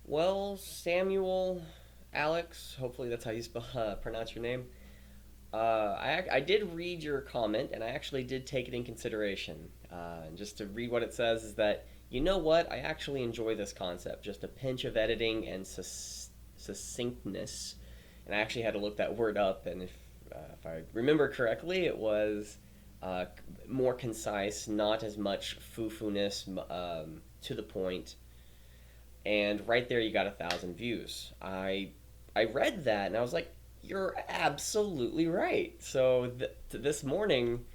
Well, Samuel, Alex, hopefully that's how you pronounce your name. I did read your comment, and I actually did take it in consideration. And just to read what it says is that, you know what, I actually enjoy this concept. Just a pinch of editing and succinctness. And I actually had to look that word up, and if I remember correctly, it was uh, more concise, not as much foo-foo-ness, to the point, and right there you got 1,000 views. I read that and I was like, you're absolutely right. So this morning,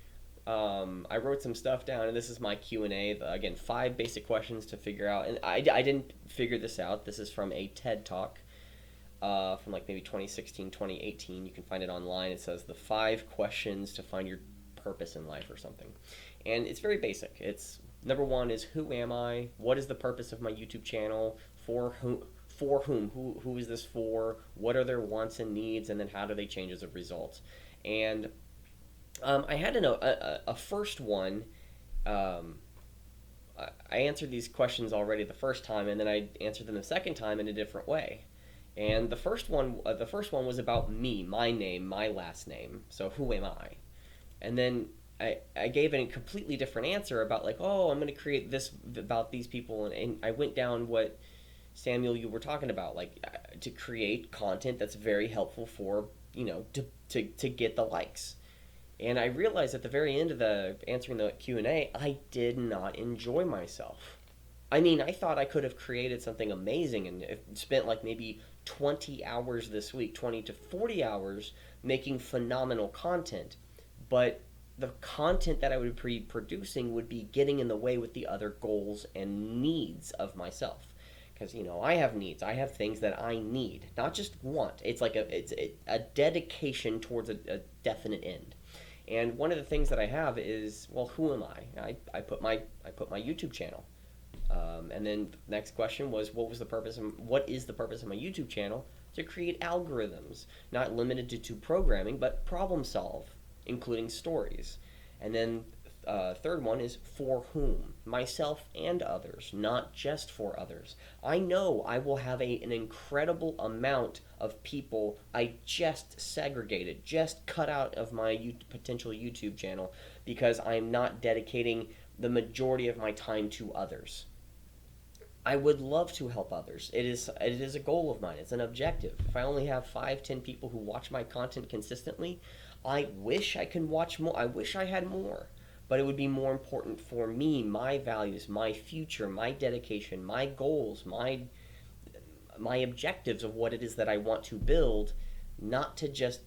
I wrote some stuff down, and this is my Q&A. Again, 5 basic questions to figure out, and I didn't figure this out. This is from a TED Talk from like maybe 2016, 2018. You can find it online. It says the 5 questions to find your purpose in life or something, and it's very basic. It's number one is, who am I? What is the purpose of my YouTube channel? For whom? For whom? Who is this for? What are their wants and needs? And then how do they change as a result? And I had to know a first one. Um, I answered these questions already the first time, and then I answered them the second time in a different way. And the first one was about me, my name, my last name. So who am I? And then I gave a completely different answer about, like, oh, I'm going to create this about these people, and I went down what Samuel you were talking about, like, to create content that's very helpful for, to get the likes. And I realized at the very end of the answering the Q&A, I did not enjoy myself. I mean, I thought I could have created something amazing and spent like maybe 20 hours this week, 20 to 40 hours making phenomenal content. But the content that I would be producing would be getting in the way with the other goals and needs of myself. Because, I have needs. I have things that I need, not just want. It's like a dedication towards a definite end. And one of the things that I have is, well, who am I? I put my YouTube channel. And then the next question was, what is the purpose of my YouTube channel? To create algorithms, not limited to programming, but problem solve, including stories. And then third one is, for whom? Myself and others, not just for others. I know I will have an incredible amount of people I just segregated, just cut out of my potential YouTube channel because I'm not dedicating the majority of my time to others. I would love to help others. It is a goal of mine. It's an objective. If I only have 5, 10 people who watch my content consistently, I wish I could watch more. I wish I had more. But it would be more important for me, my values, my future, my dedication, my goals, my objectives of what it is that I want to build, not to just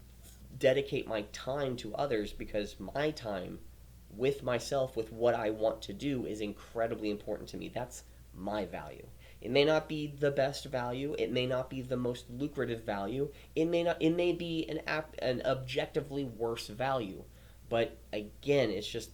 dedicate my time to others, because my time with myself, with what I want to do, is incredibly important to me. That's my value. It may not be the best value. It may not be the most lucrative value. It may be an objectively worse value. But again, it's just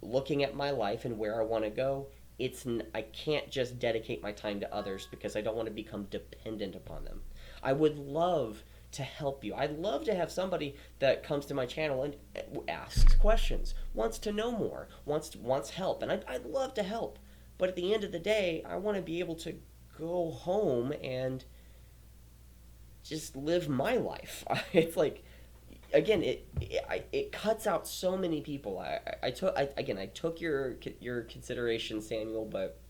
looking at my life and where I want to go. I can't just dedicate my time to others because I don't want to become dependent upon them. I would love to help you. I'd love to have somebody that comes to my channel and asks questions, wants to know more, wants help, and I'd love to help. But at the end of the day, I want to be able to go home and just live my life. It's like, again, it cuts out so many people. I took your consideration, Samuel, but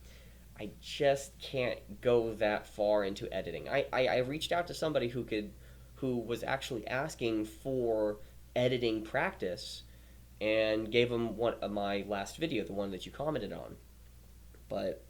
I just can't go that far into editing. I reached out to somebody who was actually asking for editing practice, and gave him one of my last video, the one that you commented on. But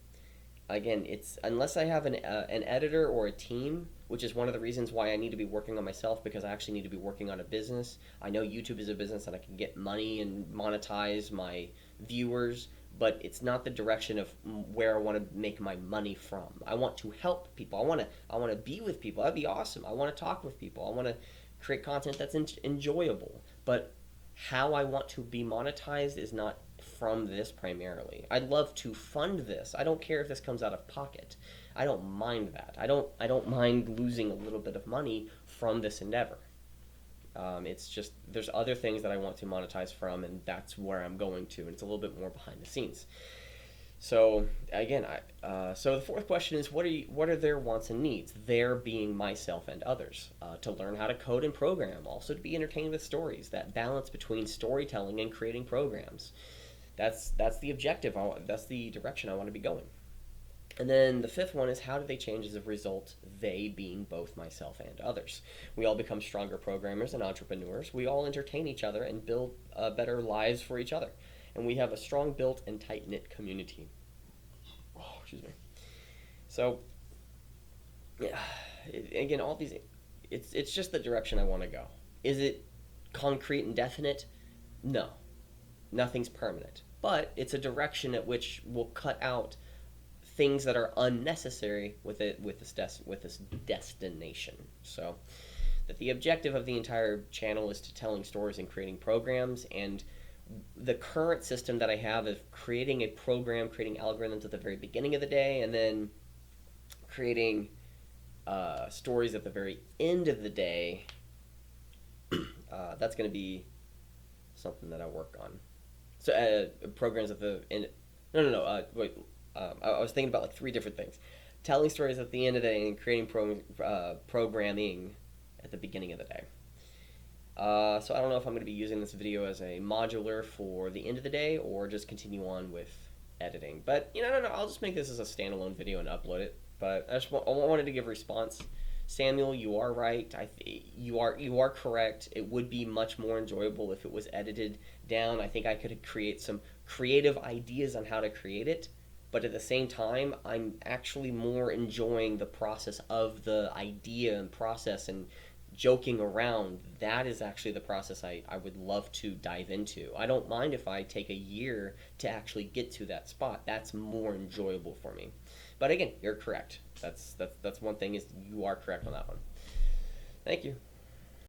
again, it's unless I have an editor or a team, which is one of the reasons why I need to be working on myself, because I actually need to be working on a business. I know YouTube is a business that I can get money and monetize my viewers, but it's not the direction of where I want to make my money from. I want to help people. I want to be with people. That'd be awesome. I want to talk with people. I want to create content that's enjoyable. But how I want to be monetized is not from this primarily. I'd love to fund this. I don't care if this comes out of pocket. I don't mind that. I don't mind losing a little bit of money from this endeavor. It's just there's other things that I want to monetize from, and that's where I'm going to. And it's a little bit more behind the scenes. So again, so the fourth question is what are their wants and needs? Their being myself and others. To learn how to code and program, also to be entertained with stories. That balance between storytelling and creating programs. That's the objective. That's the direction I want to be going. And then the fifth one is how do they change as a result, they being both myself and others. We all become stronger programmers and entrepreneurs. We all entertain each other and build better lives for each other. And we have a strong built and tight knit community. Oh, excuse me. So, yeah, again, all these, it's just the direction I want to go. Is it concrete and definite? No, nothing's permanent. But it's a direction at which we'll cut out things that are unnecessary with this destination. So that the objective of the entire channel is to telling stories and creating programs, and the current system that I have of creating a program, creating algorithms at the very beginning of the day, and then creating stories at the very end of the day. That's going to be something that I work on. So programs at the end. No. Wait. I was thinking about like three different things: telling stories at the end of the day and creating programming at the beginning of the day. So I don't know if I'm going to be using this video as a modular for the end of the day or just continue on with editing. But no, I'll just make this as a standalone video and upload it. But I wanted to give a response. Samuel, you are right. You are correct. It would be much more enjoyable if it was edited down. I think I could create some creative ideas on how to create it. But at the same time, I'm actually more enjoying the process of the idea and process and joking around. That is actually the process I would love to dive into. I don't mind if I take a year to actually get to that spot. That's more enjoyable for me. But again, you're correct. That's one thing is you are correct on that one. Thank you.